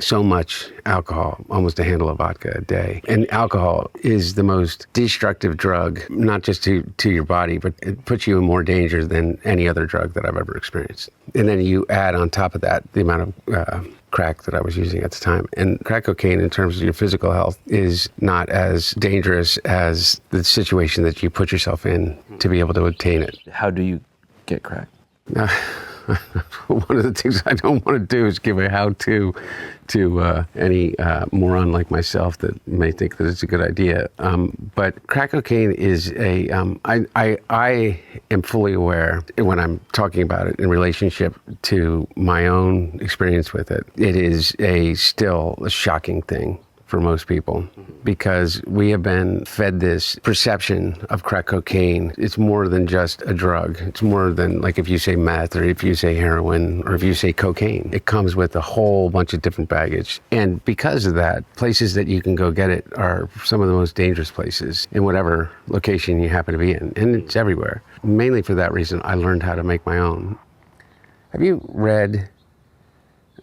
so much alcohol, almost a handle of vodka a day. And alcohol is the most destructive drug, not just to your body, but it puts you in more danger than any other drug that I've ever experienced. And then you add on top of that the amount of crack that I was using at the time. And crack cocaine, in terms of your physical health, is not as dangerous as the situation that you put yourself in to be able to obtain it. How do you get crack? One of the things I don't want to do is give a how-to to any moron like myself that may think that it's a good idea. But crack cocaine is I am fully aware when I'm talking about it in relationship to my own experience with it. It is still a shocking thing for most people, because we have been fed this perception of crack cocaine. It's more than just a drug. It's more than, like, if you say meth or if you say heroin or if you say cocaine. It comes with a whole bunch of different baggage. And because of that, places that you can go get it are some of the most dangerous places in whatever location you happen to be in. And it's everywhere. Mainly for that reason, I learned how to make my own. Have you read,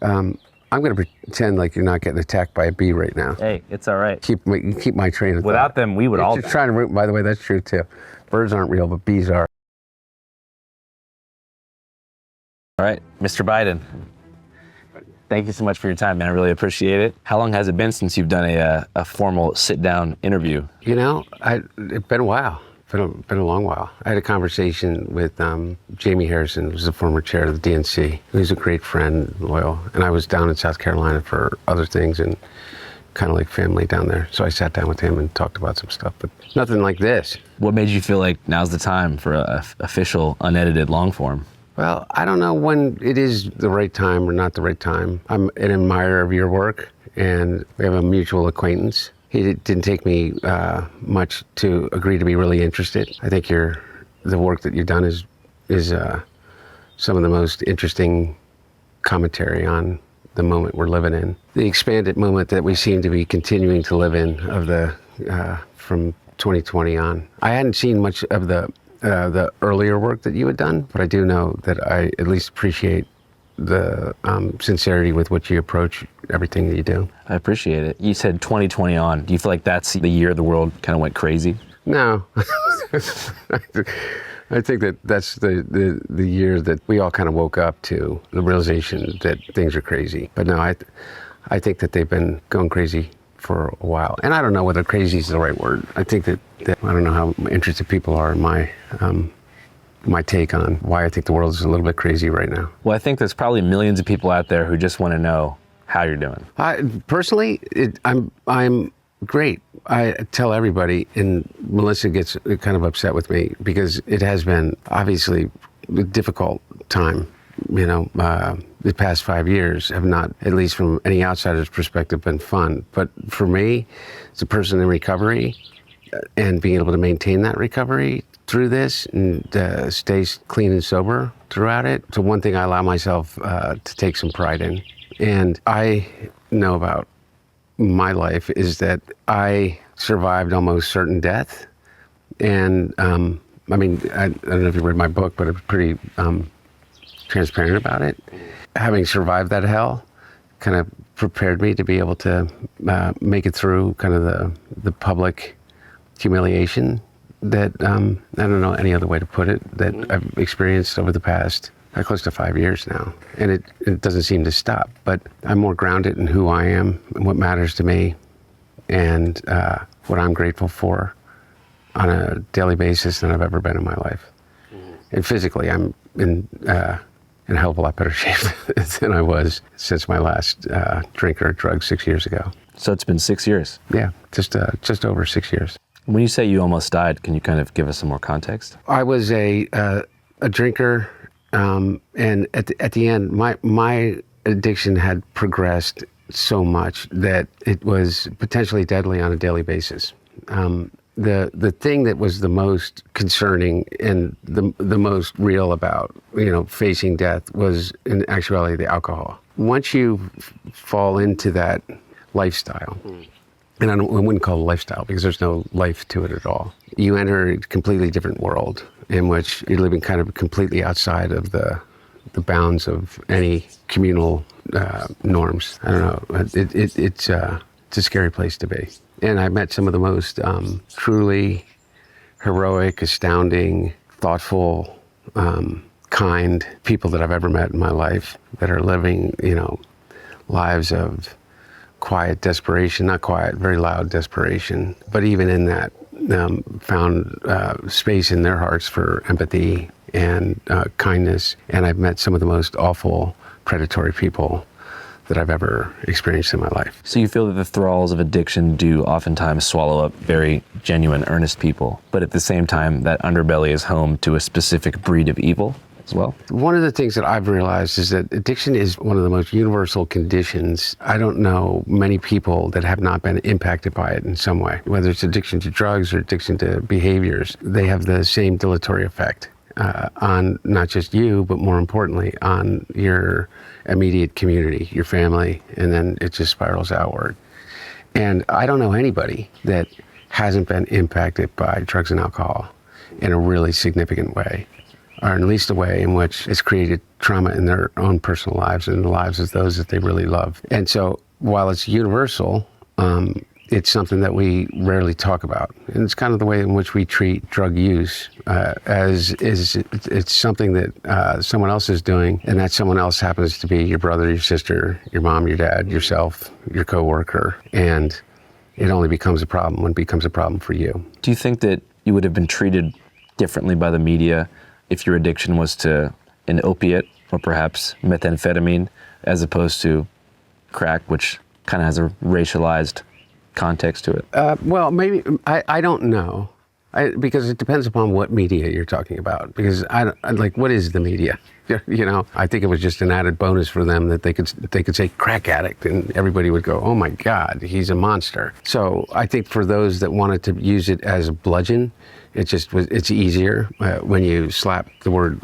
I'm going to pretend like you're not getting attacked by a bee right now. Hey, it's all right. Keep my train of thought. Without them, we would all Just trying to root. By the way, that's true too. Birds aren't real, but bees are. All right, Mr. Biden. Thank you so much for your time, man. I really appreciate it. How long has it been since you've done a formal sit-down interview? You know, it's been a while. Been a long while. I had a conversation with Jamie Harrison, who's the former chair of the DNC. He's a great friend, loyal. And I was down in South Carolina for other things and kind of like family down there. So I sat down with him and talked about some stuff, but nothing like this. What made you feel like now's the time for a official, unedited long form? Well, I don't know when it is the right time or not the right time. I'm an admirer of your work, and we have a mutual acquaintance. It didn't take me much to agree to be really interested. I think the work that you've done is some of the most interesting commentary on the moment we're living in. The expanded moment that we seem to be continuing to live in of from 2020 on. I hadn't seen much of the earlier work that you had done, but I do know that I at least appreciate the sincerity with which you approach everything that you do. I appreciate it. You said 2020 on. Do you feel like that's the year the world kind of went crazy? No. I think that's the year that we all kind of woke up to the realization that things are crazy. But no, I think that they've been going crazy for a while. And I don't know whether crazy is the right word. I think that I don't know how interested people are in my take on why I think the world is a little bit crazy right now. Well, I think there's probably millions of people out there who just want to know how you're doing. Personally, I'm great. I tell everybody, and Melissa gets kind of upset with me because it has been obviously a difficult time. You know, the past 5 years have not, at least from any outsider's perspective, been fun. But for me, as a person in recovery and being able to maintain that recovery through this and stay clean and sober throughout it, it's one thing I allow myself to take some pride in. And I know about my life is that I survived almost certain death. And I mean, I don't know if you read my book, but I'm pretty transparent about it. Having survived that hell kind of prepared me to be able to make it through kind of the public humiliation that, I don't know any other way to put it, that I've experienced over the past close to 5 years now. And it doesn't seem to stop, but I'm more grounded in who I am and what matters to me and what I'm grateful for on a daily basis than I've ever been in my life. And physically, I'm in a hell of a lot better shape than I was since my last drink or drug 6 years ago. So it's been 6 years? Yeah, just over 6 years. When you say you almost died, can you kind of give us some more context? I was a drinker, and at the end, my addiction had progressed so much that it was potentially deadly on a daily basis. The thing that was the most concerning and the most real about, facing death was in actuality the alcohol. Once you fall into that lifestyle, and I wouldn't call it a lifestyle because there's no life to it at all. You enter a completely different world in which you're living kind of completely outside of the the bounds of any communal norms. I don't know. It's a scary place to be. And I met some of the most truly heroic, astounding, thoughtful, kind people that I've ever met in my life that are living, lives of quiet desperation, not quiet, very loud desperation. But even in that, found space in their hearts for empathy and kindness. And I've met some of the most awful, predatory people that I've ever experienced in my life. So you feel that the thralls of addiction do oftentimes swallow up very genuine, earnest people, but at the same time, that underbelly is home to a specific breed of evil as well? One of the things that I've realized is that addiction is one of the most universal conditions. I don't know many people that have not been impacted by it in some way, whether it's addiction to drugs or addiction to behaviors. They have the same dilatory effect on not just you, but more importantly, on your immediate community, your family, and then it just spirals outward. And I don't know anybody that hasn't been impacted by drugs and alcohol in a really significant way, or at least a way in which it's created trauma in their own personal lives and the lives of those that they really love. And so while it's universal, it's something that we rarely talk about. And it's kind of the way in which we treat drug use it's something that someone else is doing, and that someone else happens to be your brother, your sister, your mom, your dad, yourself, your coworker. And it only becomes a problem when it becomes a problem for you. Do you think that you would have been treated differently by the media if your addiction was to an opiate or perhaps methamphetamine as opposed to crack, which kind of has a racialized context to it? Well, maybe, I don't know. Because it depends upon what media you're talking about. Because what is the media? I think it was just an added bonus for them that they could say crack addict and everybody would go, oh my God, he's a monster. So I think for those that wanted to use it as a bludgeon, it's easier when you slap the word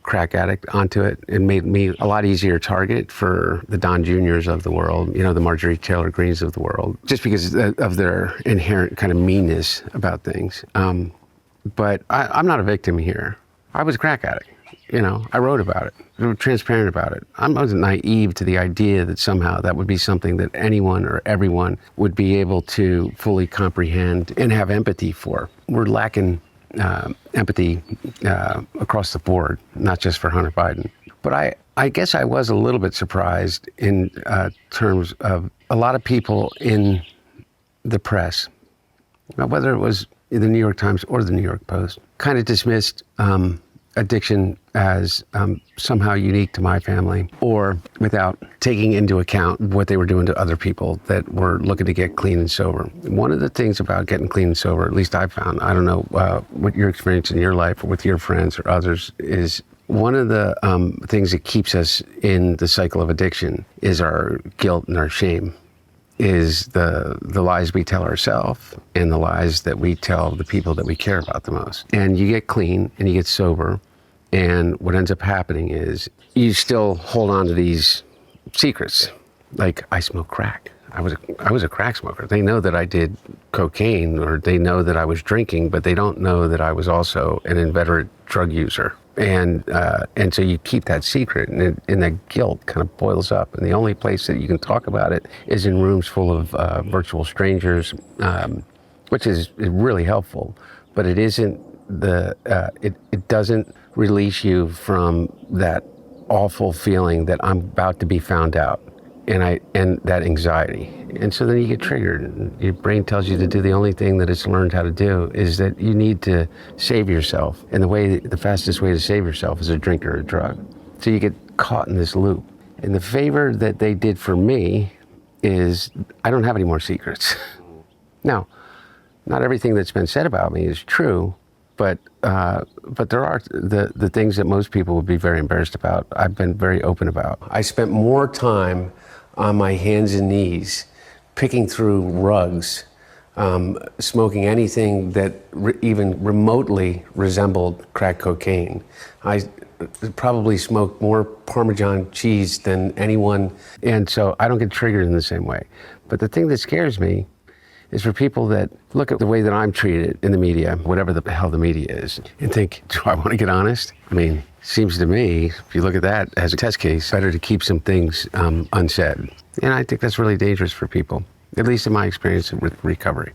crack addict onto it. It made me a lot easier target for the Don Juniors of the world, the Marjorie Taylor Greens of the world, just because of their inherent kind of meanness about things. But I'm not a victim here. I was a crack addict. I wrote about it. I was transparent about it. I wasn't naive to the idea that somehow that would be something that anyone or everyone would be able to fully comprehend and have empathy for. We're lacking empathy across the board, not just for Hunter Biden. But I guess I was a little bit surprised in terms of a lot of people in the press, whether it was the New York Times or the New York Post, kind of dismissed addiction as somehow unique to my family, or without taking into account what they were doing to other people that were looking to get clean and sober. One of the things about getting clean and sober, at least I've found, I don't know what your experience in your life or with your friends or others is, one of the things that keeps us in the cycle of addiction is our guilt and our shame, is the lies we tell ourselves and the lies that we tell the people that we care about the most. And you get clean and you get sober, and what ends up happening is you still hold on to these secrets. Like, I smoke crack. I was a crack smoker. They know that I did cocaine, or they know that I was drinking, but they don't know that I was also an inveterate drug user. And so you keep that secret, and that guilt kind of boils up. And the only place that you can talk about it is in rooms full of virtual strangers, which is really helpful. But it isn't it doesn't release you from that awful feeling that I'm about to be found out, and that anxiety. And so then you get triggered, and your brain tells you to do the only thing that it's learned how to do, is that you need to save yourself. And the fastest way to save yourself is a drink or a drug. So you get caught in this loop. And the favor that they did for me is I don't have any more secrets. Now, not everything that's been said about me is true, but there are the things that most people would be very embarrassed about. I've been very open about. I spent more time on my hands and knees picking through rugs, smoking anything that even remotely resembled crack cocaine. I probably smoked more Parmesan cheese than anyone, and so I don't get triggered in the same way. But the thing that scares me is for people that look at the way that I'm treated in the media, whatever the hell the media is, and think, do I want to get honest? I mean, seems to me, if you look at that as a test case, better to keep some things unsaid. And I think that's really dangerous for people, at least in my experience with recovery.